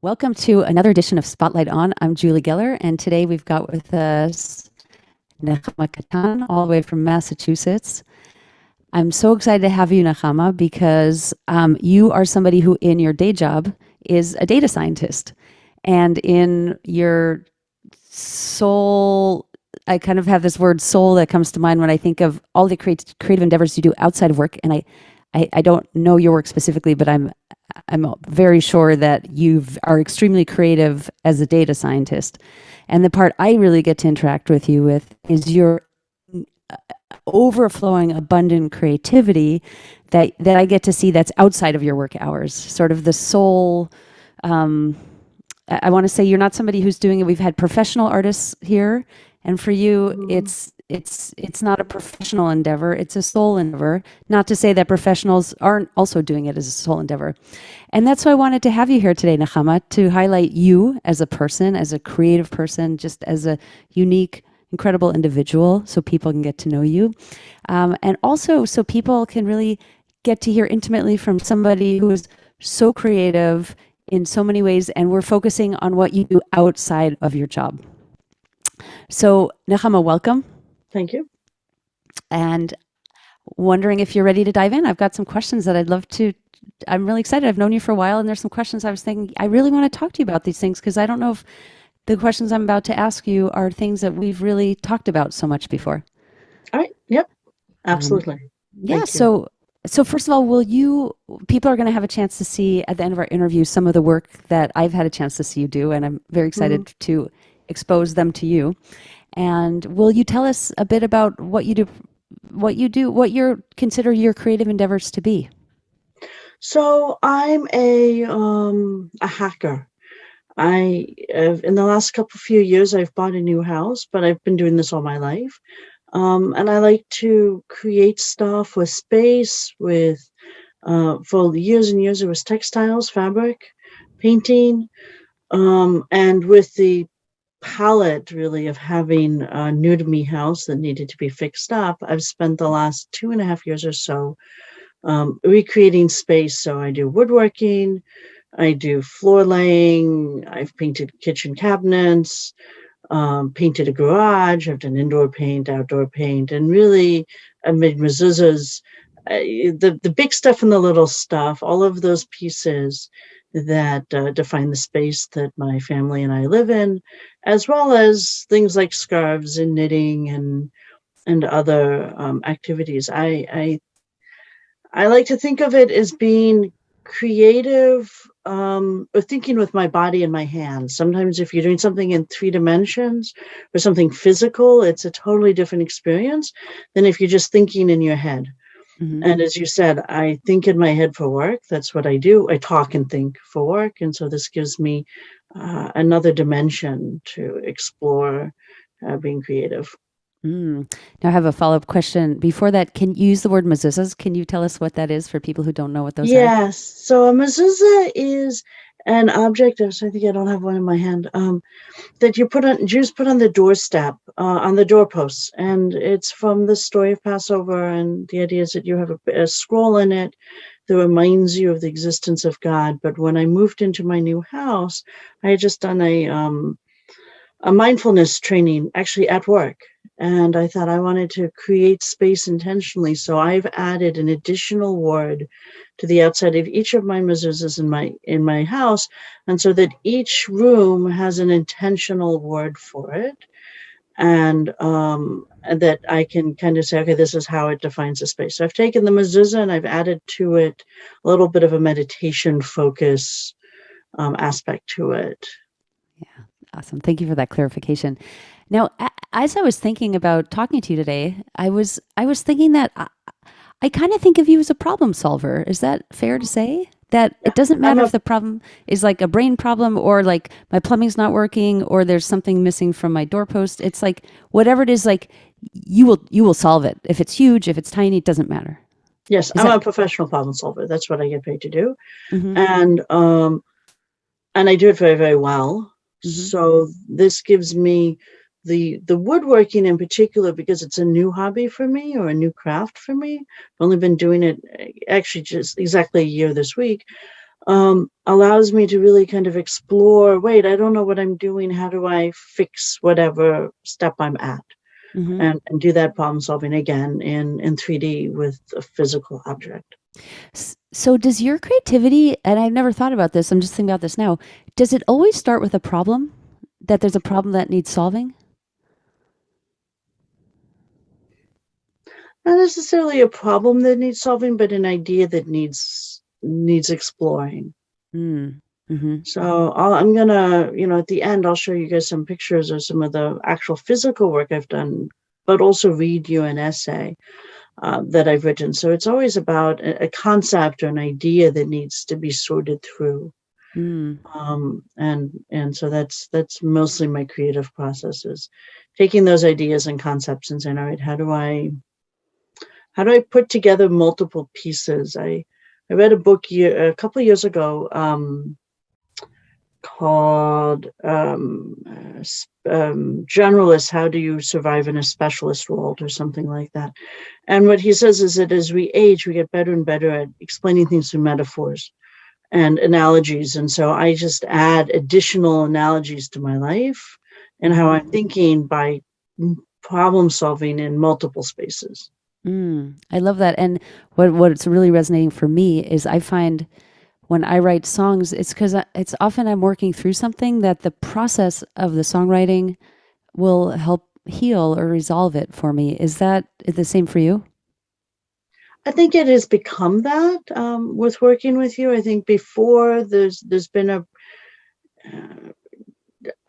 Welcome to another edition of Spotlight On. I'm Julie Geller, and today we've got with us Nechama Katan, all the way from Massachusetts. I'm so excited to have you, Nechama, because you are somebody who, in your day job, is a data scientist. And in your soul, I kind of have this word soul that comes to mind when I think of all the creative endeavors you do outside of work. And I don't know your work specifically, but I'm very sure that you are extremely creative as a data scientist. And the part I really get to interact with you with is your overflowing, abundant creativity that I get to see that's outside of your work hours, sort of the soul. I want to say you're not somebody who's doing it. We've had professional artists here, and for you, it's not a professional endeavor, it's a soul endeavor. Not to say that professionals aren't also doing it as a soul endeavor. And that's why I wanted to have you here today, Nechama, to highlight you as a person, as a creative person, just as a unique, incredible individual, so people can get to know you. And also so people can really get to hear intimately from somebody who is so creative in so many ways, and we're focusing on what you do outside of your job. So, Nechama, welcome. Thank you. And wondering if you're ready to dive in. I've got some questions that I'd love to. I'm really excited. I've known you for a while, and there's some questions I was thinking I really want to talk to you about these things, because I don't know if the questions I'm about to ask you are things that we've really talked about so much before. All right. Yep. Absolutely. Yeah. Thank you. So first of all, people are going to have a chance to see at the end of our interview some of the work that I've had a chance to see you do, and I'm very excited to expose them to you. And will you tell us a bit about what you do, what you consider your creative endeavors to be? So I'm a hacker. In the last few years, I've bought a new house, but I've been doing this all my life. And I like to create stuff with space, for years and years, it was textiles, fabric, painting, and with the palette really of having a new to me house that needed to be fixed up, I've spent the last 2.5 years or so recreating space. So I do woodworking, I do floor laying, I've painted kitchen cabinets, painted a garage, I've done indoor paint, outdoor paint, and really I made mezuzahs. The big stuff and the little stuff, all of those pieces that define the space that my family and I live in, as well as things like scarves and knitting and other activities. I like to think of it as being creative, or thinking with my body and my hands. Sometimes if you're doing something in 3 dimensions or something physical, it's a totally different experience than if you're just thinking in your head. And as you said, I think in my head for work. That's what I do. I talk and think for work. And so this gives me another dimension to explore being creative. Now I have a follow-up question. Before that, can you use the word mezuzahs? Can you tell us what that is for people who don't know what those are? Yes. So a mezuzah is an object. So I think I don't have one in my hand. That Jews put on the doorstep, on the doorposts, and it's from the story of Passover. And the idea is that you have a scroll in it that reminds you of the existence of God. But when I moved into my new house, I had just done a mindfulness training actually at work. And I thought I wanted to create space intentionally. So I've added an additional word to the outside of each of my mezuzahs in my house. And so that each room has an intentional word for it. And that I can kind of say, okay, this is how it defines the space. So I've taken the mezuzah and I've added to it a little bit of a meditation focus aspect to it. Yeah, awesome. Thank you for that clarification. Now, as I was thinking about talking to you today, I was thinking that I kind of think of you as a problem solver. Is that fair to say? That it doesn't matter if the problem is like a brain problem, or like my plumbing's not working, or there's something missing from my doorpost. It's like whatever it is, like you will solve it. If it's huge, if it's tiny, it doesn't matter. Yes, I'm a professional problem solver. That's what I get paid to do. And I do it very, very well. So this gives me the woodworking in particular, because it's a new hobby for me, or a new craft for me. I've only been doing it actually just exactly a year this week. allows me to really kind of explore, wait, I don't know what I'm doing. How do I fix whatever step I'm at? Mm-hmm. And do that problem solving again in 3D with a physical object. So does your creativity, and I've never thought about this, I'm just thinking about this now, does it always start with a problem? That there's a problem that needs solving? Not necessarily a problem that needs solving, but an idea that needs exploring. Mm. Mm-hmm. So I'm gonna, at the end, I'll show you guys some pictures of some of the actual physical work I've done, but also read you an essay that I've written. So it's always about a concept or an idea that needs to be sorted through. Mm. And so that's mostly my creative process, is taking those ideas and concepts and saying, all right, how do I put together multiple pieces? I read a book a couple of years ago called Generalist, How Do You Survive in a Specialist World, or something like that. And what he says is that as we age, we get better and better at explaining things through metaphors and analogies. And so I just add additional analogies to my life and how I'm thinking by problem solving in multiple spaces. I love that. And what's really resonating for me is I find when I write songs, it's because it's often I'm working through something that the process of the songwriting will help heal or resolve it for me. Is that the same for you? I think it has become that with working with you. I think before there's been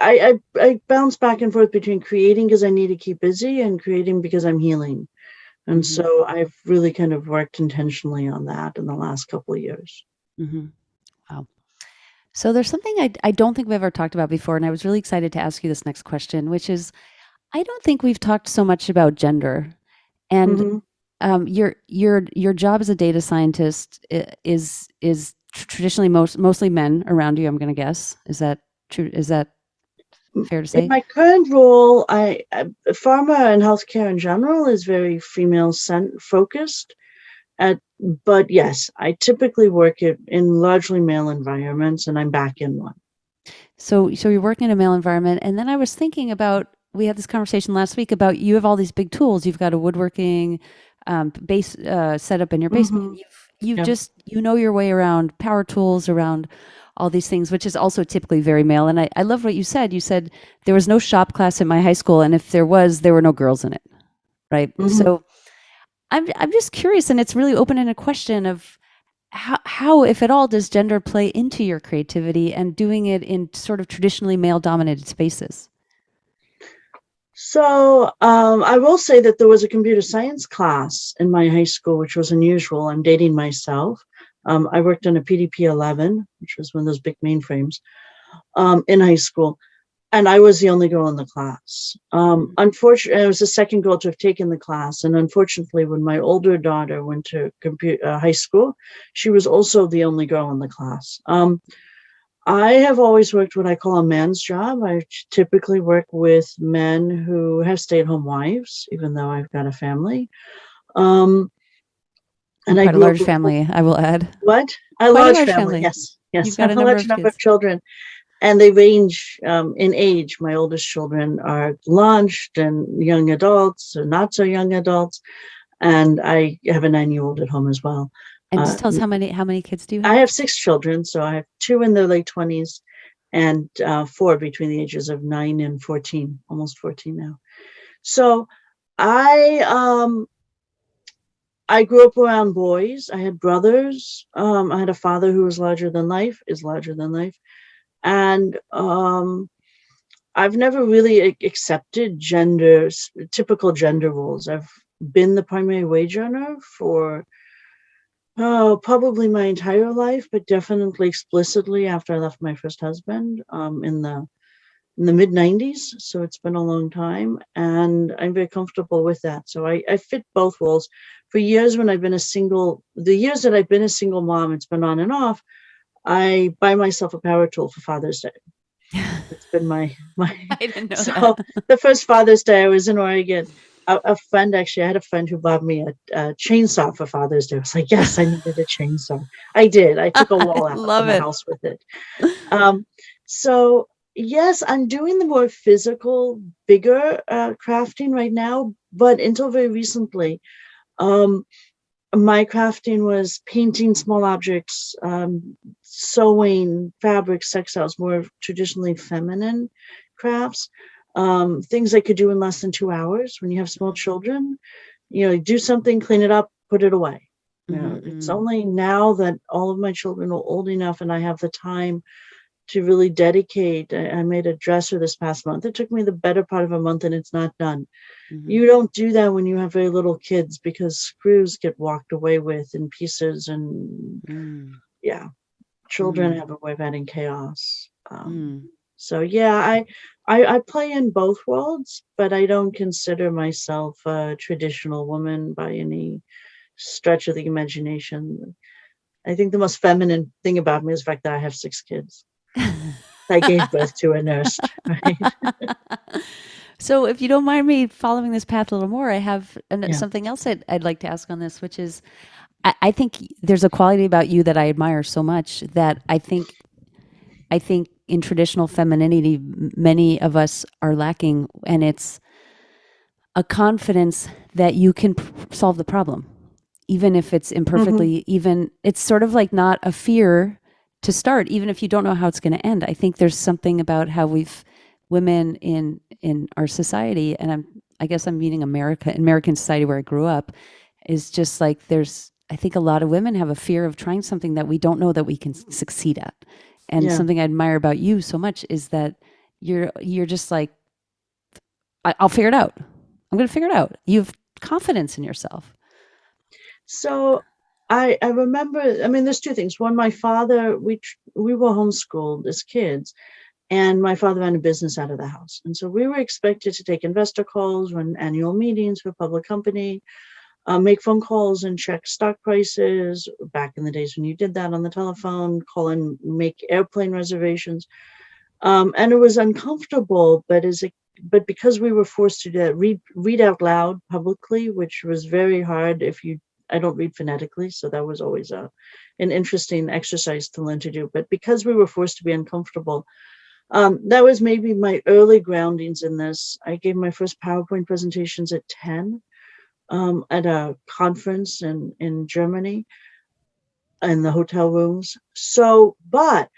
I bounce back and forth between creating because I need to keep busy and creating because I'm healing. And Mm-hmm. so I've really kind of worked intentionally on that in the last couple of years. Mm-hmm. Wow. So there's something I don't think we've ever talked about before, and I was really excited to ask you this next question, which is I don't think we've talked so much about gender. And Mm-hmm. your job as a data scientist is traditionally mostly men around you. I'm going to guess. Is that true? Is that fair to In say? my current role, pharma and healthcare in general is very female focused. But yes, I typically work in largely male environments, and I'm back in one. So you're working in a male environment, and then I was thinking about we had this conversation last week about you have all these big tools. You've got a woodworking base set up in your basement. Mm-hmm. You've Yep. just you know your way around power tools, around all these things, which is also typically very male. And I love what you said. You said there was no shop class in my high school, and if there was, there were no girls in it, right? Mm-hmm. So I'm just curious, and it's really open-ended question of how, if at all, does gender play into your creativity and doing it in sort of traditionally male-dominated spaces? So I will say that there was a computer science class in my high school, which was unusual. I'm dating myself. I worked on a PDP-11, which was one of those big mainframes, in high school. And I was the only girl in the class. Unfortunately, I was the second girl to have taken the class. And unfortunately, when my older daughter went to high school, she was also the only girl in the class. I have always worked what I call a man's job. I typically work with men who have stay-at-home wives, even though I've got a family. Um, And and I quite a grew up large with family, I will add. what? A Quite a large large family, family. yes. You've Yes, I got have a a number large of number of kids. children, and they range in age. My oldest children are launched and young adults or not so young adults, and I have a 9-year-old at home as well. And Uh, just tell us how many kids do you I have? have 6 children, so I have 2 in their late 20s and 4 between the ages of 9 and 14, almost 14 now. So I I grew up around boys. I had brothers. I had a father who was larger than life, is larger than life, and I've never really accepted typical gender roles. I've been the primary wage earner for probably my entire life, but definitely explicitly after I left my first husband in the mid 90s. So it's been a long time, and I'm very comfortable with that. So I fit both roles. For years when I've been the years that I've been a single mom, it's been on and off. I buy myself a power tool for Father's Day. It's been my I didn't know that. so the first Father's Day I was in Oregon. a friend, actually, I had a friend who bought me a chainsaw for Father's Day. I was like, yes, I needed a chainsaw. I did. I took a I wall out love in the it. house with it. Um, so yes, I'm doing the more physical, bigger crafting right now, but until very recently, um, my crafting was painting small objects, sewing, fabrics, textiles, more traditionally feminine crafts, things I could do in less than 2 hours. When you have small children, do something, clean it up, put it away. It's Mm-hmm. only now that all of my children are old enough and I have the time to really dedicate. I made a dresser this past month. It took me the better part of a month and it's not done. Mm-hmm. You don't do that when you have very little kids because screws get walked away with in pieces. And Mm. yeah, children Mm. have a way of adding chaos. Mm. So yeah, I play in both worlds, but I don't consider myself a traditional woman by any stretch of the imagination. I think the most feminine thing about me is the fact that I have 6 kids. I gave birth to and nursed, right? So, if you don't mind me following this path a little more, I have Yeah. something else I'd like to ask on this, which is I think there's a quality about you that I admire so much that I think in traditional femininity, many of us are lacking, and it's a confidence that you can solve the problem, even if it's Hmm. imperfectly. Even it's sort of like not a fear to start, even if you don't know how it's going to end. I think there's something about how we've women in our society, and I guess I'm meaning American society where I grew up, is just like there's. I think a lot of women have a fear of trying something that we don't know that we can succeed at. And Yeah. something I admire about you so much is that you're just like I'll figure it out. I'm going to figure it out. You have confidence in yourself. So I remember. I mean, there's two things. One, my father, we were homeschooled as kids, and my father ran a business out of the house, and so we were expected to take investor calls, run annual meetings for a public company, make phone calls and check stock prices. Back in the days when you did that on the telephone, call and make airplane reservations. And it was uncomfortable, but because we were forced to do that, read out loud publicly, which was very hard. If you I don't read phonetically, so that was always an interesting exercise to learn to do. But because we were forced to be uncomfortable, that was maybe my early groundings in this. I gave my first PowerPoint presentations at 10, at a conference in Germany, in the hotel rooms. So, but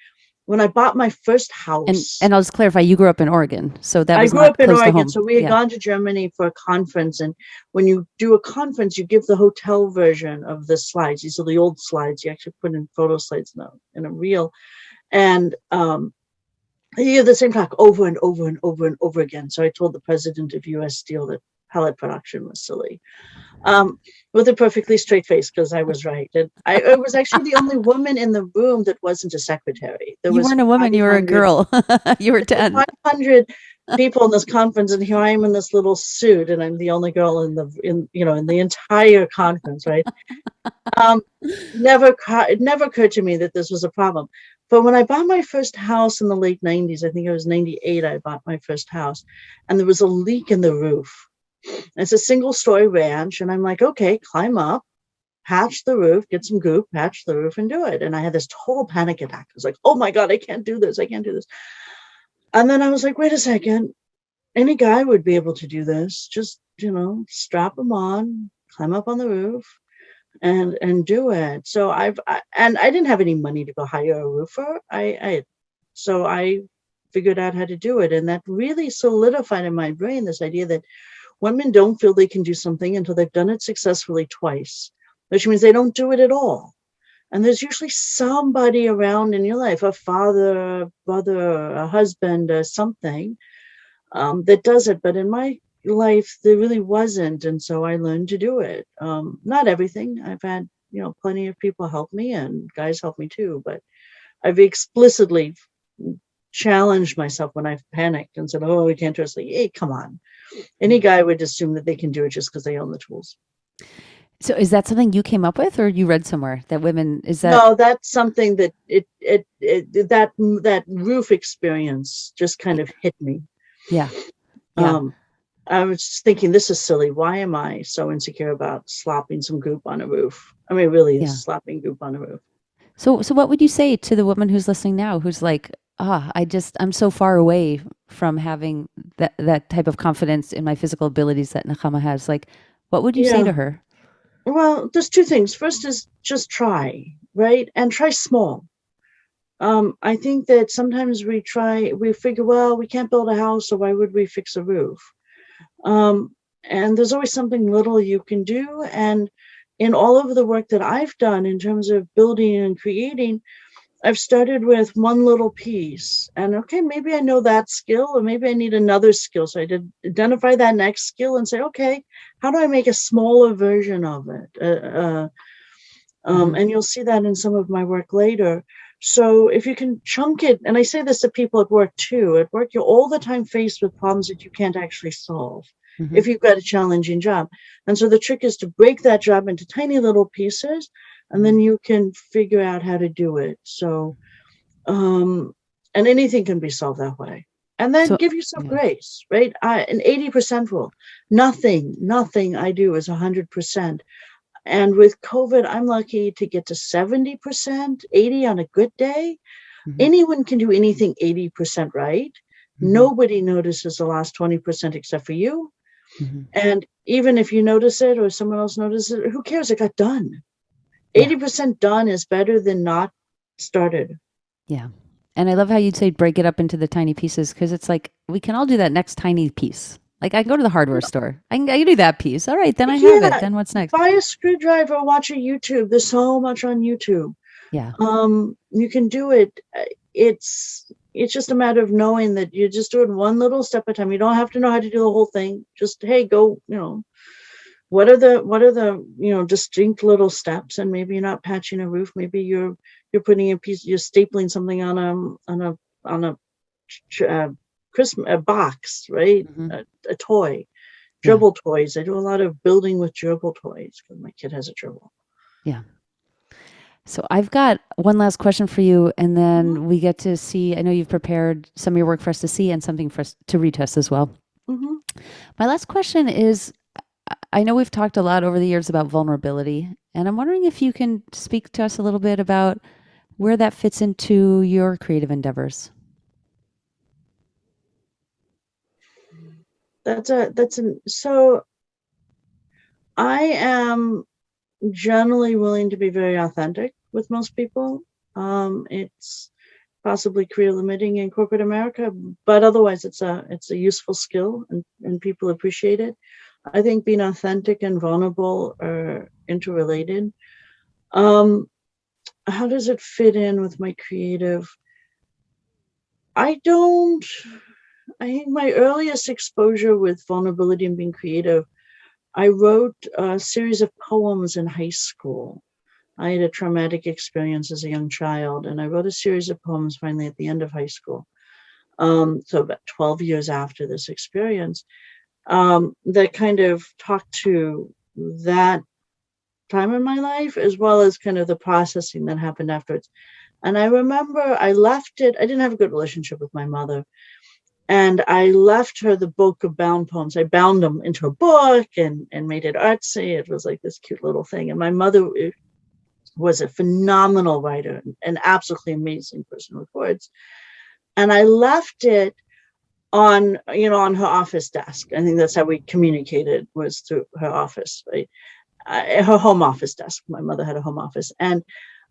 when I bought my first house, And I'll just clarify, you grew up in Oregon, so that I was grew not up in close to Oregon, home. so we had Yeah. gone to Germany for a conference. And when you do a conference, you give the hotel version of the slides. These are the old slides. You actually put in photo slides in a reel. And you hear the same talk over and over and over and over again. So I told the president of US Steel that pellet production was silly, um, with a perfectly straight face, because I was right. And I was actually the only woman in the room that wasn't a secretary. There You was weren't a woman, you were a 500 girl. You were 10. 500 people in this conference, and here I am in this little suit, and I'm the only girl in the entire conference, right? Um, it never occurred to me that this was a problem. But when I bought my first house in the late 90s, I think it was 98, I bought my first house, and there was a leak in the roof. It's a single story ranch, and I'm like, okay, climb up, patch the roof, get some goop, patch the roof, and do it. And I had this total panic attack. I was like, oh my God, I can't do this. I can't do this. And then I was like, wait a second. Any guy would be able to do this. Just, strap them on, climb up on the roof, and do it. So and I didn't have any money to go hire a roofer. So I figured out how to do it. And that really solidified in my brain this idea that women don't feel they can do something until they've done it successfully twice, which means they don't do it at all. And there's usually somebody around in your life, a father, a brother, a husband, something, that does it. But in my life, there really wasn't. And so I learned to do it. Not everything. I've had, plenty of people help me, and guys help me too. But I've explicitly challenged myself when I've panicked and said, oh, I can't trust it. Hey, come on. Any guy would assume that they can do it just because they own the tools. So is that something you came up with or you read somewhere that women is that No, that's something that that roof experience just kind of hit me. yeah. Yeah. Um, I was just thinking, this is silly. Why am I so insecure about slopping some goop on a roof? I mean, it really is Yeah. slopping goop on a roof. So what would you say to the woman who's listening now, who's like, I'm so far away from having that type of confidence in my physical abilities that Nechama has. Like, what would you say Yeah. to her? Well, there's two things. First is just try, right? And try small. I think that sometimes we figure, well, we can't build a house, so why would we fix a roof? And there's always something little you can do. And in all of the work that I've done in terms of building and creating, I've started with one little piece. And okay, maybe I know that skill, or maybe I need another skill. So I did identify that next skill and say, okay, how do I make a smaller version of it? Hmm. And you'll see that in some of my work later. So if you can chunk it, and I say this to people at work too, at work, you're all the time faced with problems that you can't actually solve Hmm. if you've got a challenging job. And so the trick is to break that job into tiny little pieces, and then you can figure out how to do it. So, and anything can be solved that way. And then So, give yourself yeah. grace, right? An 80% rule. Nothing I do is 100%. And with COVID, I'm lucky to get to 70%, 80 on a good day. Hmm. Anyone can do anything 80% right. Hmm. Nobody notices the last 20% except for you. Hmm. And even if you notice it or someone else notices it, who cares? It got done. Yeah. 80% done is better than not started. Yeah. And I love how you'd say break it up into the tiny pieces because it's like we can all do that next tiny piece. Like I can go to the hardware store. I can do that piece. All right, then I have it. Yeah, Then what's next? buy a screwdriver, watch a YouTube. There's so much on YouTube. Yeah. You can do it. It's just a matter of knowing that you just do it one little step at a time. You don't have to know how to do the whole thing. Just, hey, go, what are the distinct little steps? And maybe you're not patching a roof. Maybe you're putting you're stapling something on a uh, Christmas a box, right? Hmm. A toy. Yeah. Gerbil toys. I do a lot of building with gerbil toys because my kid has a gerbil. Yeah. So I've got one last question for you, and Mhm, then we get to see. I know you've prepared some of your work for us to see and something for us to retest as well. mhm. My last question is I know we've talked a lot over the years about vulnerability, and I'm wondering if you can speak to us a little bit about where that fits into your creative endeavors. So I am generally willing to be very authentic with most people. It's possibly career limiting in corporate America, but otherwise it's a useful skill and people appreciate it. I think being authentic and vulnerable are interrelated. Um, how does it fit in with my creative? I don't. I think my earliest exposure with vulnerability and being creative, I wrote a series of poems in high school. I had a traumatic experience as a young child, and I wrote a series of poems finally at the end of high school. So about 12 years after this experience, that kind of talked to that time in my life, as well as kind of the processing that happened afterwards. And I remember I left it, I didn't have a good relationship with my mother. And I left her the book of bound poems. I bound them into a book and made it artsy. It was like this cute little thing. And my mother was a phenomenal writer, an absolutely amazing person with words. And I left it on her office desk. I think that's how we communicated, was through her office, right? Her home office desk. My mother had a home office, and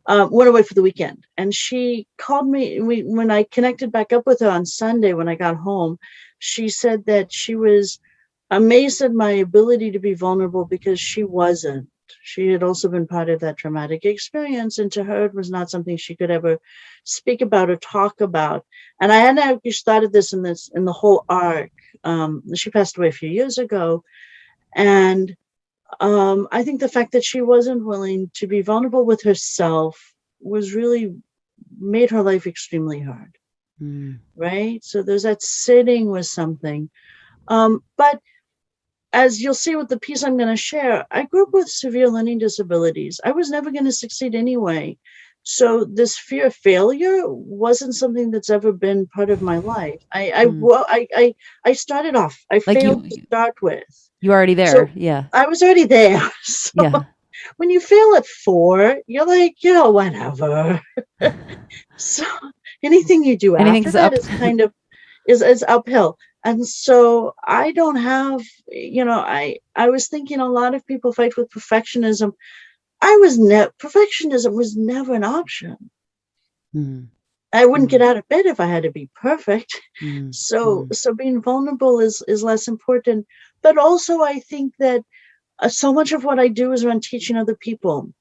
went away for the weekend. And she called me. When I connected back up with her on Sunday when I got home, she said that she was amazed at my ability to be vulnerable because she wasn't. She had also been part of that traumatic experience, and to her, it was not something she could ever speak about or talk about. And I hadn't actually started this in the whole arc. She passed away a few years ago, and I think the fact that she wasn't willing to be vulnerable with herself was really made her life extremely hard, Mm. right? So there's that sitting with something. But as you'll see with the piece I'm going to share, I grew up with severe learning disabilities. I was never going to succeed anyway. So this fear of failure wasn't something that's ever been part of my life. Mm. I started off, I Like failed to start with. you already there. So Yeah. I was already there. So Yeah. when you fail at 4, you're like, whatever. So anything you do after Anything's that up. is kind of is uphill. And so I don't have, I was thinking a lot of people fight with perfectionism. Perfectionism was never an option. Mm. I wouldn't get Mm. out of bed if I had to be perfect. Mm. So Mm. being vulnerable is less important. But also I think that so much of what I do is around teaching other people.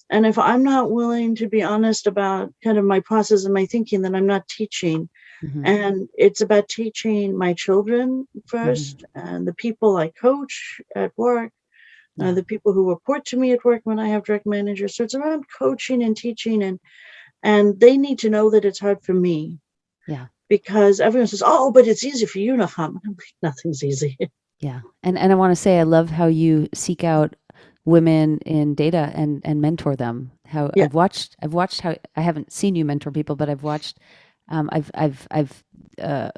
And if I'm not willing to be honest about kind of my process and my thinking, then I'm not teaching. Mm-hmm. And it's about teaching my children Mm-hmm. first and the people I coach at work, Yeah. the people who report to me at work when I have direct managers. So it's around coaching and teaching, and they need to know that it's hard for me, Yeah. because everyone says, "Oh, but it's easy for you, Nechama." I'm like, nothing's easy. Yeah. And I want to say I love how you seek out women in data and mentor them. How Yeah, I've watched how I haven't seen you mentor people, but I've watched I've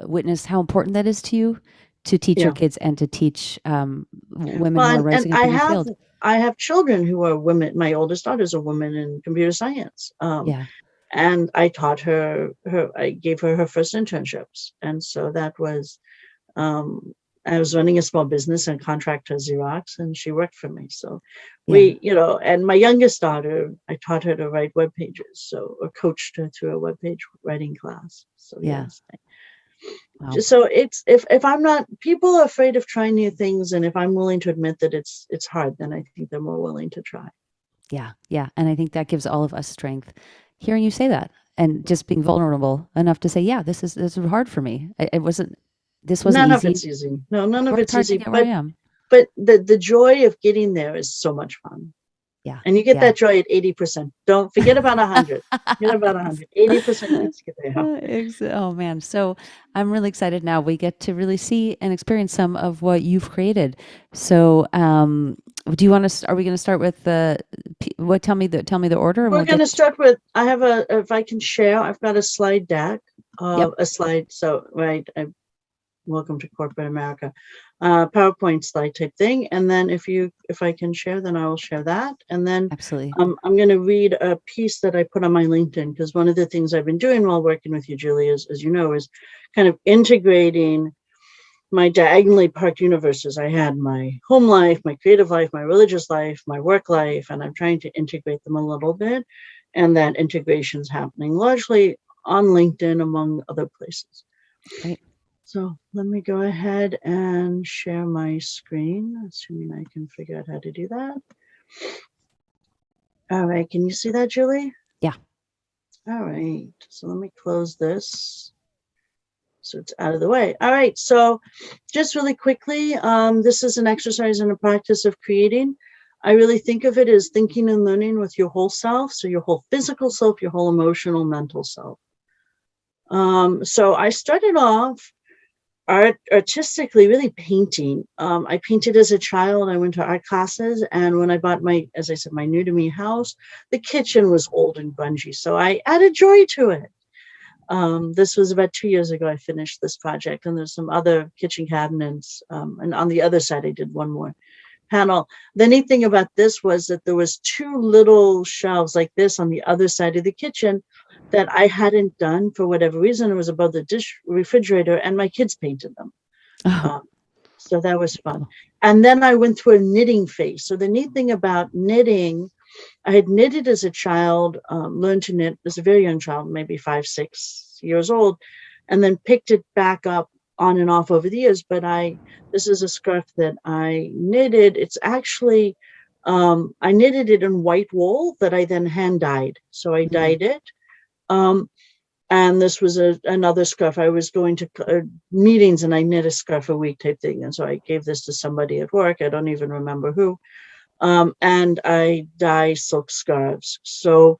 witnessed how important that is to you to teach your yeah. kids and to teach women who Well, are and rising up in your field. I have children who are women. My oldest daughter is a woman in computer science. Yeah. And I taught I gave her first internships. And so that was, um, I was running a small business and contract to Xerox, and she worked for me. So Yeah. and my youngest daughter, I taught her to write web pages. So, or coached her through a web page writing class. So Yeah. yes. Wow. So it's, if I'm not, people are afraid of trying new things. And if I'm willing to admit that it's hard, then I think they're more willing to try. Yeah. Yeah. And I think that gives all of us strength. Hearing you say that and just being vulnerable enough to say, yeah, this is hard for me. This wasn't None of easy. it's easy. No, none I of worked it's hard to easy. get where I am. But the joy of getting there is so much fun. Yeah. And you get Yeah. that joy at 80%. Don't forget about 100. Forget about 100. 80% gets you there. Oh man. So I'm really excited now. We get to really see and experience some of what you've created. So do you want to, are we going to start with tell me the order and We're we'll going to get, start with, if I can share, I've got a slide deck, yep, a slide. So, right, welcome to corporate America, PowerPoint slide type thing. And then if I can share, then I will share that. And then absolutely. I'm going to read a piece that I put on my LinkedIn, because one of the things I've been doing while working with you, Julie, as you know, is kind of integrating my diagonally parked universes. I had my home life, my creative life, my religious life, my work life, and I'm trying to integrate them a little bit. And that integration's happening largely on LinkedIn, among other places. Great. So let me go ahead and share my screen, assuming I can figure out how to do that. All right, can you see that, Julie? Yeah. All right, so let me close this so it's out of the way. All right, so just really quickly, this is an exercise and a practice of creating. I really think of it as thinking and learning with your whole self, so your whole physical self, your whole emotional, mental self. So I started off artistically, really painting. I painted as a child. I went to art classes, and when I bought as I said, my new to me house, the kitchen was old and grungy, so I added joy to it. This was about 2 years ago. I finished this project, and there's some other kitchen cabinets. And on the other side, I did one more panel. The neat thing about this was that there was 2 little shelves like this on the other side of the kitchen that I hadn't done for whatever reason. It was above the refrigerator, and my kids painted them. Oh, Um, so that was fun. cool. And then I went through a knitting phase. So the neat thing about knitting, I had knitted as a child, learned to knit as a very young child, maybe 5, 6 years old, and then picked it back up on and off over the years. But this is a scarf that I knitted. It's actually, I knitted it in white wool that I then hand dyed. So I Mm. dyed it. Um, and this was another scarf. I was going to meetings, and I knit a scarf a week type thing. And so I gave this to somebody at work. I don't even remember who. And I dye silk scarves. So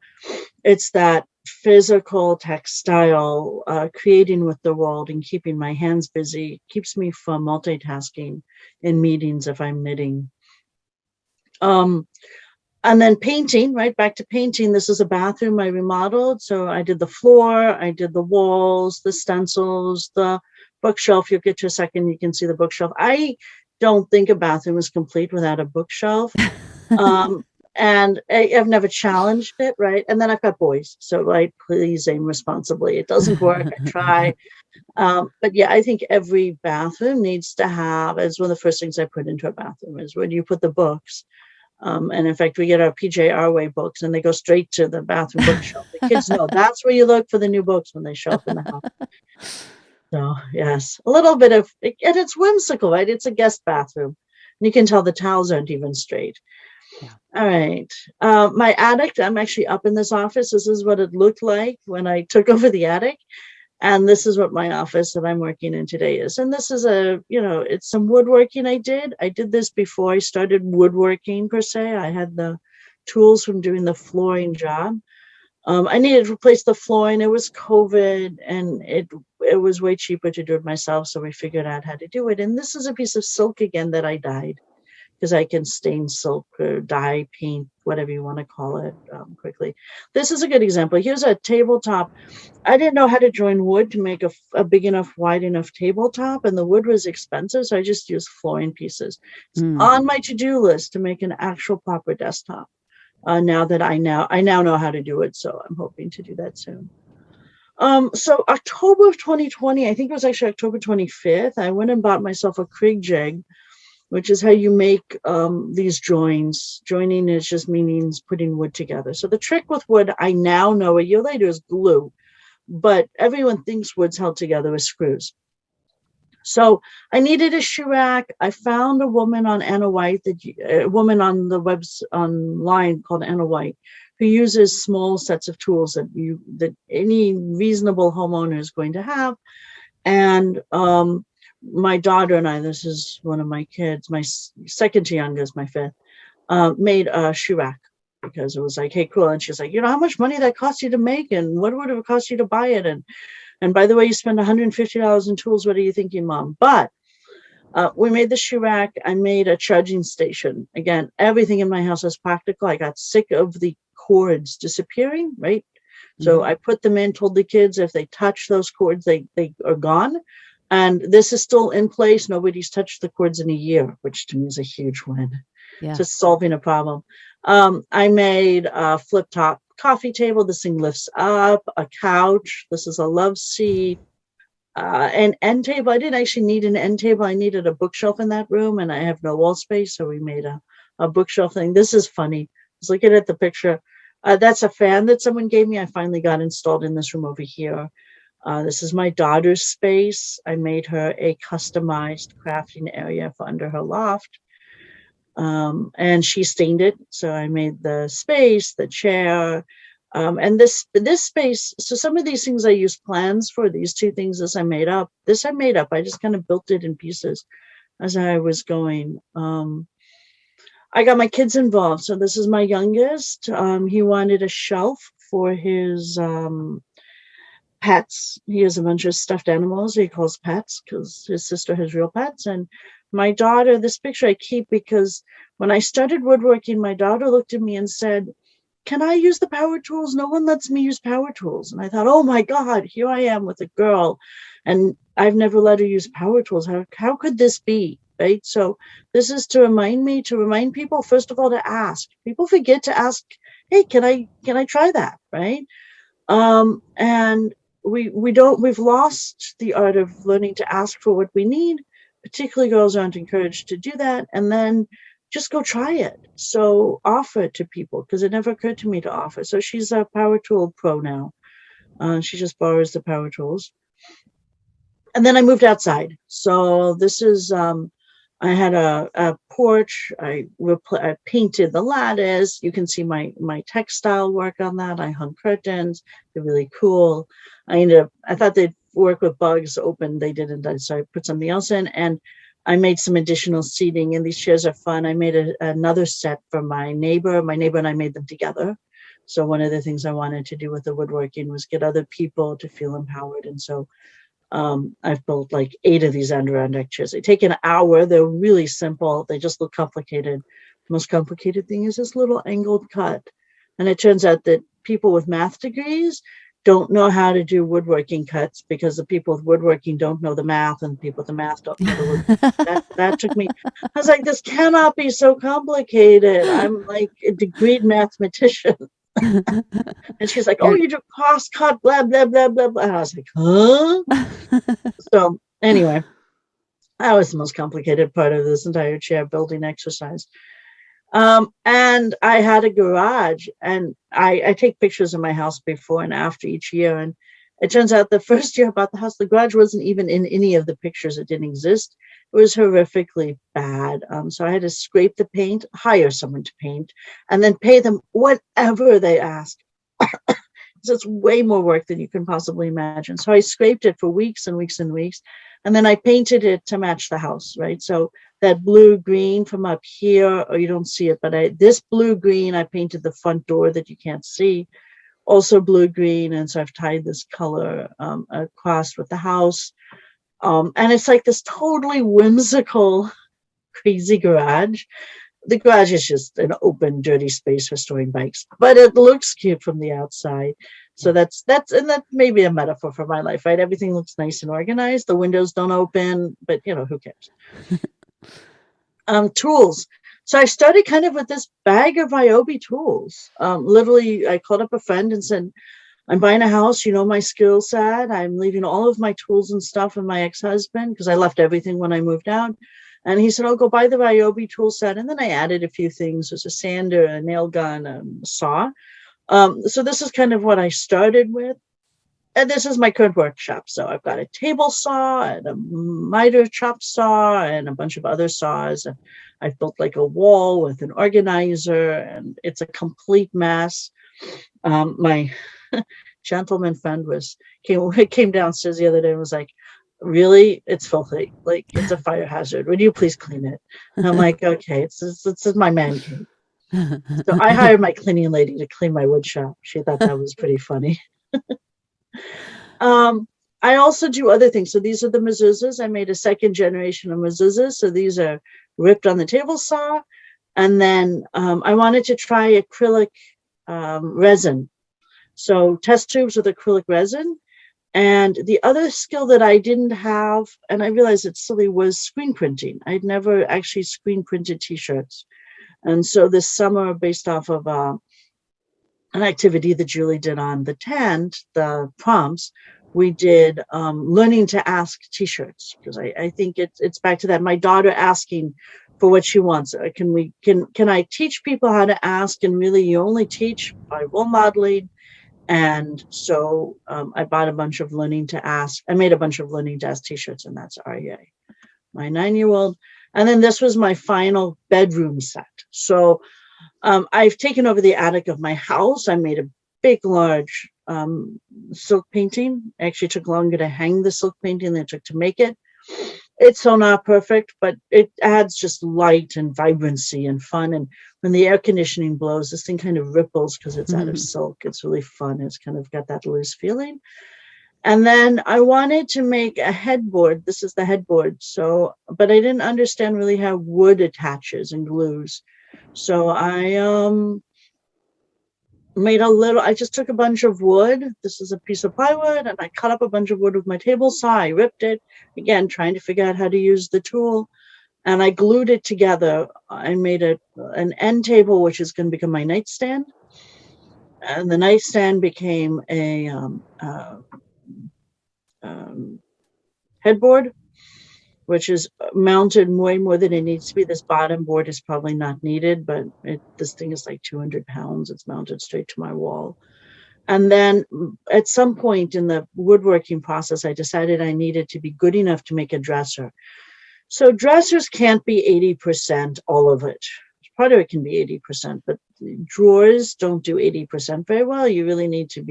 it's that physical textile, creating with the world and keeping my hands busy, keeps me from multitasking in meetings if I'm knitting. Um, And then painting, right back to painting. This is a bathroom I remodeled. So I did the floor, I did the walls, the stencils, the bookshelf. You'll get to a second, you can see the bookshelf. I don't think a bathroom is complete without a bookshelf. Um, and I've never challenged it, right? And then I've got boys, so right, please aim responsibly. It doesn't work. I try. But yeah, I think every bathroom needs to have, as one of the first things I put into a bathroom is when you put the books. And in fact, we get our PJ our way books and they go straight to the bathroom bookshelf. The kids know that's where you look for the new books when they show up in the house. So yes, a little bit of, and it's whimsical, right? It's a guest bathroom. And you can tell the towels aren't even straight. Yeah. All right. My attic, I'm actually up in this office. This is what it looked like when I took over the attic. And this is what my office that I'm working in today is. And this is it's some woodworking I did. I did this before I started woodworking per se. I had the tools from doing the flooring job. I needed to replace the flooring. It was COVID and it was way cheaper to do it myself. So we figured out how to do it. And this is a piece of silk again that I dyed because I can stain silk or dye, paint, whatever you want to call it, quickly. This is a good example. Here's a tabletop. I didn't know how to join wood to make a big enough, wide enough tabletop, and the wood was expensive, so I just used flooring pieces. It's on my to-do list to make an actual proper desktop. Now that I now know how to do it, so I'm hoping to do that soon. So October of 2020, I think it was actually October 25th, I went and bought myself a Krig jig, which is how you make these joins. Joining is just means putting wood together. So the trick with wood, I now know a year later, is glue, but everyone thinks wood's held together with screws. So I needed a shoe rack. I found a woman on Anna White, a woman on the webs online called Anna White, who uses small sets of tools that any reasonable homeowner is going to have. And my daughter and I, this is one of my kids, my second to youngest, my fifth, made a shoe rack because it was like, hey, cool. And she's like, you know how much money that cost you to make, and what would it cost you to buy it? And by the way, you spend $150 in tools. What are you thinking, Mom? But we made the shoe rack. I made a charging station. Again, everything in my house is practical. I got sick of the cords disappearing, right? So I put them in, told the kids if they touch those cords, they are gone. And this is still in place. Nobody's touched the cords in a year, which to me is a huge win. Yeah. Just solving a problem. I made a flip top coffee table. This thing lifts up, a couch. This is a love seat. An end table. I didn't actually need an end table. I needed a bookshelf in that room, and I have no wall space, so we made a bookshelf thing. This is funny. I was looking at the picture. That's a fan that someone gave me. I finally got installed in this room over here. This is my daughter's space. I made her a customized crafting area for under her loft. And she stained it. So I made the space, the chair, and this space. So some of these things I used plans for. These two things I made up. This I made up. I just kind of built it in pieces as I was going. I got my kids involved. So this is my youngest. He wanted a shelf for his pets. He has a bunch of stuffed animals he calls pets because his sister has real pets. And my daughter, this picture I keep because when I started woodworking, my daughter looked at me and said, can I use the power tools? No one lets me use power tools. And I thought, oh my God, here I am with a girl and I've never let her use power tools. How could this be? Right. So this is to remind people, first of all, to ask. People forget to ask, hey, can I try that? Right. And we've lost the art of learning to ask for what we need. Particularly girls aren't encouraged to do that. And then just go try it. So offer it to people because it never occurred to me to offer. So she's a power tool pro now. She just borrows the power tools. And then I moved outside. So this is, I had a porch. I painted the lattice. You can see my textile work on that. I hung curtains. They're really cool. I thought they'd work with bugs open. They didn't. So I put something else in and I made some additional seating, and these chairs are fun. I made another set for my neighbor. My neighbor and I made them together. So one of the things I wanted to do with the woodworking was get other people to feel empowered. And so I've built like 8 of these Adirondack chairs. They take an hour. They're really simple. They just look complicated. most complicated thing is this little angled cut. And it turns out that people with math degrees don't know how to do woodworking cuts because the people with woodworking don't know the math and people with the math don't know the woodworking. That took me, I was like, this cannot be so complicated. I'm like a degreed mathematician. And she's like, oh, You're you do cross cut, blah, blah, blah, blah, blah. And I was like, huh? So anyway, that was the most complicated part of this entire chair building exercise. And I had a garage, and I take pictures of my house before and after each year. And it turns out the first year I bought the house, the garage wasn't even in any of the pictures. It didn't exist. It was horrifically bad. So I had to scrape the paint, hire someone to paint, and then pay them whatever they asked. So it's way more work than you can possibly imagine. So I scraped it for weeks and weeks and weeks. And then I painted it to match the house, right? So that blue green from up here, or you don't see it, but this blue green, I painted the front door that you can't see, also blue green. And so I've tied this color across with the house. And it's like this totally whimsical, crazy garage. The garage is just an open, dirty space for storing bikes, but it looks cute from the outside. So that's may be a metaphor for my life, right? Everything looks nice and organized. The windows don't open, but who cares? Tools. So I started kind of with this bag of Ryobi tools. Literally, I called up a friend and said, I'm buying a house, my skill set. I'm leaving all of my tools and stuff with my ex-husband because I left everything when I moved out. And he said, I'll go buy the Ryobi tool set. And then I added a few things. There's a sander, a nail gun, a saw. So this is kind of what I started with. And this is my current workshop. So I've got a table saw and a miter chop saw and a bunch of other saws. And I've built like a wall with an organizer, and it's a complete mess. My gentleman friend came downstairs the other day and was like, really, it's filthy, like it's a fire hazard, would you please clean it? And I'm like, okay, it's my man cave. So I hired my cleaning lady to clean my wood shop. She thought that was pretty funny. I also do other things. So these are the mezuzahs. I made a second generation of mezuzahs. So these are ripped on the table saw. And then I wanted to try acrylic resin. So test tubes with acrylic resin. And the other skill that I didn't have, and I realized it's silly, was screen printing. I'd never actually screen printed t-shirts. And so this summer, based off of an activity that Julie did on the tent, the prompts, we did learning to ask t-shirts, because I think it's back to that. My daughter asking for what she wants. Can I teach people how to ask? And really, you only teach by role modeling. And so I bought a bunch of learning to ask. I made a bunch of learning to ask t-shirts, and that's REA, my 9-year-old. And then this was my final bedroom set. So I've taken over the attic of my house. I made a big, large silk painting. It actually took longer to hang the silk painting than it took to make it. It's so not perfect, but it adds just light and vibrancy and fun. And when the air conditioning blows, this thing kind of ripples because it's out of silk. It's really fun. It's kind of got that loose feeling. And then I wanted to make a headboard. This is the headboard. So, but I didn't understand really how wood attaches and glues. So I I just took a bunch of wood. This is a piece of plywood, and I cut up a bunch of wood with my table saw. I ripped it, again, trying to figure out how to use the tool. And I glued it together. I made an end table, which is going to become my nightstand. And the nightstand became a headboard, which is mounted way more than it needs to be. This bottom board is probably not needed, but this thing is like 200 pounds. It's mounted straight to my wall. And then at some point in the woodworking process, I decided I needed to be good enough to make a dresser. So dressers can't be 80% all of it. Part of it can be 80%, but drawers don't do 80% very well. You really need to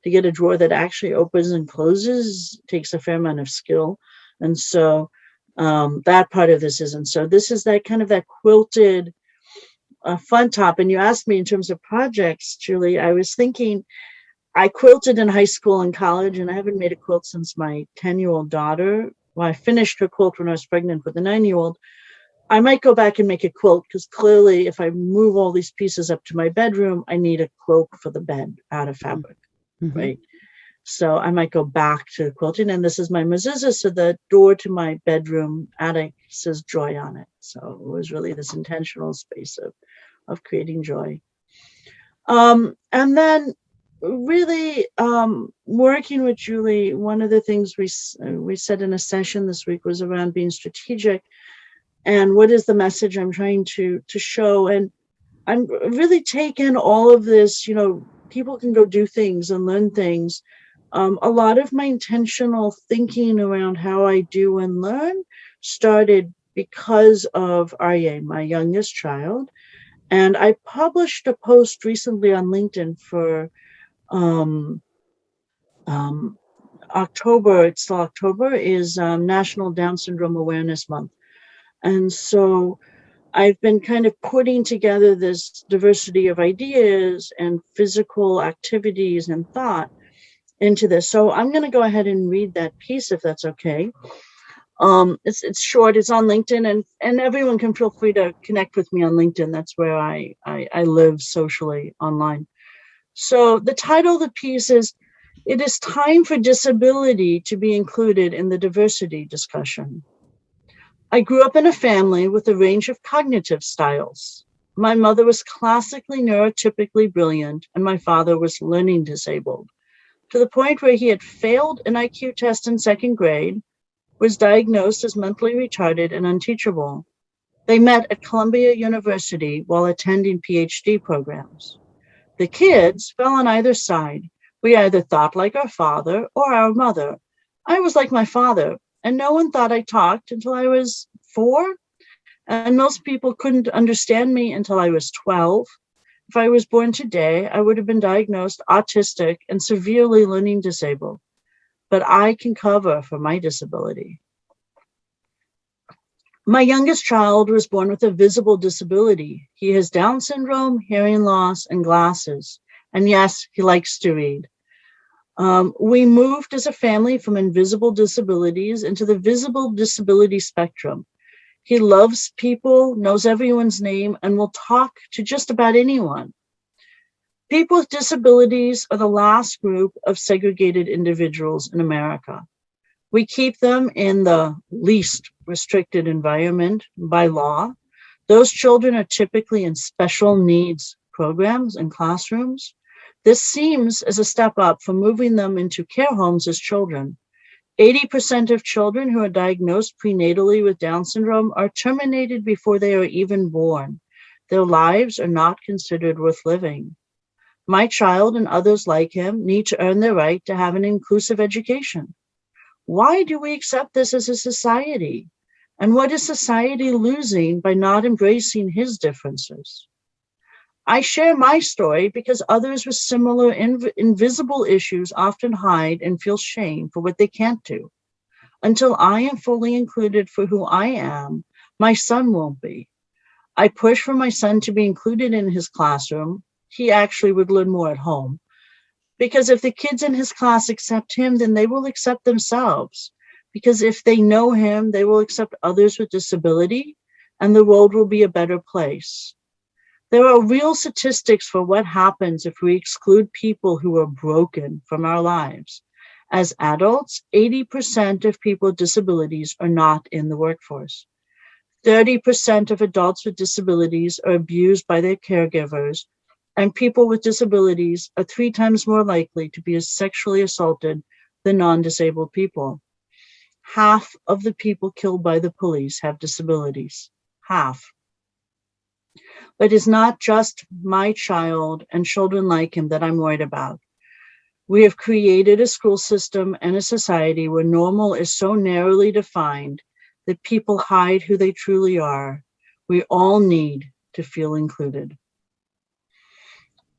get a drawer that actually opens and closes, takes a fair amount of skill. And so that part of this isn't. So this is that kind of that quilted front top. And you asked me in terms of projects, Julie, I was thinking I quilted in high school and college, and I haven't made a quilt since my 10-year-old daughter. Well, I finished her quilt when I was pregnant with a 9-year-old. I might go back and make a quilt, because clearly if I move all these pieces up to my bedroom, I need a quilt for the bed out of fabric, Mm-hmm. right? So I might go back to quilting. And this is my mezuzah. So the door to my bedroom attic says joy on it. So it was really this intentional space of creating joy. And then really working with Julie, one of the things we said in a session this week was around being strategic and what is the message I'm trying to show. And I'm really taking all of this, people can go do things and learn things. A lot of my intentional thinking around how I do and learn started because of Arye, my youngest child. And I published a post recently on LinkedIn for um, um, October. It's still October, is National Down Syndrome Awareness Month. And so I've been kind of putting together this diversity of ideas and physical activities and thought into this. So I'm going to go ahead and read that piece, if that's okay. It's short. It's on LinkedIn, and everyone can feel free to connect with me on LinkedIn. That's where I live socially online. So the title of the piece is, "It is time for disability to be included in the diversity discussion." I grew up in a family with a range of cognitive styles. My mother was classically neurotypically brilliant, and my father was learning disabled, to the point where he had failed an IQ test in second grade, was diagnosed as mentally retarded and unteachable. They met at Columbia University while attending PhD programs. The kids fell on either side. We either thought like our father or our mother. I was like my father, and no one thought I talked until I was 4, and most people couldn't understand me until I was 12. If I was born today, I would have been diagnosed autistic and severely learning disabled, but I can cover for my disability. My youngest child was born with a visible disability. He has Down syndrome, hearing loss, and glasses. And yes, he likes to read. We moved as a family from invisible disabilities into the visible disability spectrum. He loves people, knows everyone's name, and will talk to just about anyone. People with disabilities are the last group of segregated individuals in America. We keep them in the least restricted environment by law. Those children are typically in special needs programs and classrooms. This seems as a step up from moving them into care homes as children. 80% of children who are diagnosed prenatally with Down syndrome are terminated before they are even born. Their lives are not considered worth living. My child and others like him need to earn their right to have an inclusive education. Why do we accept this as a society? And what is society losing by not embracing his differences? I share my story because others with similar invisible issues often hide and feel shame for what they can't do. Until I am fully included for who I am, my son won't be. I push for my son to be included in his classroom. He actually would learn more at home. Because if the kids in his class accept him, then they will accept themselves. Because if they know him, they will accept others with disability, and the world will be a better place. There are real statistics for what happens if we exclude people who are broken from our lives. As adults, 80% of people with disabilities are not in the workforce. 30% of adults with disabilities are abused by their caregivers, and people with disabilities are 3 times more likely to be sexually assaulted than non-disabled people. Half of the people killed by the police have disabilities. Half. But it's not just my child and children like him that I'm worried about. We have created a school system and a society where normal is so narrowly defined that people hide who they truly are. We all need to feel included.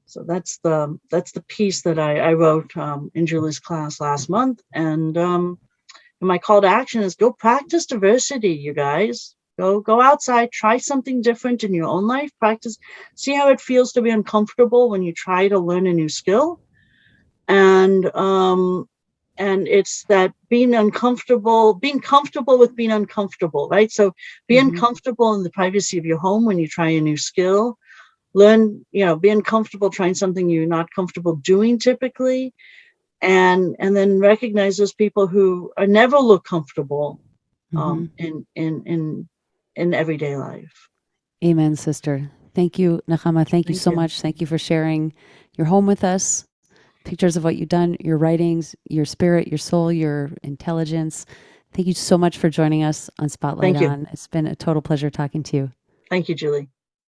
So that's the piece that I wrote in Julie's class last month. And my call to action is go practice diversity, you guys. Go outside, try something different in your own life, practice, see how it feels to be uncomfortable when you try to learn a new skill. And And it's that being comfortable with being uncomfortable, right? So be uncomfortable in the privacy of your home when you try a new skill. Learn, be uncomfortable trying something you're not comfortable doing typically, and then recognize those people who are never look comfortable Mm-hmm. in everyday life. Amen, sister. Thank you, Nechama. Thank you Thank so you. much. Thank you for sharing your home with us, pictures of what you've done, your writings, your spirit, your soul, your intelligence. Thank you so much for joining us on Spotlight Thank you. On. It's been a total pleasure talking to you. Thank you, Julie.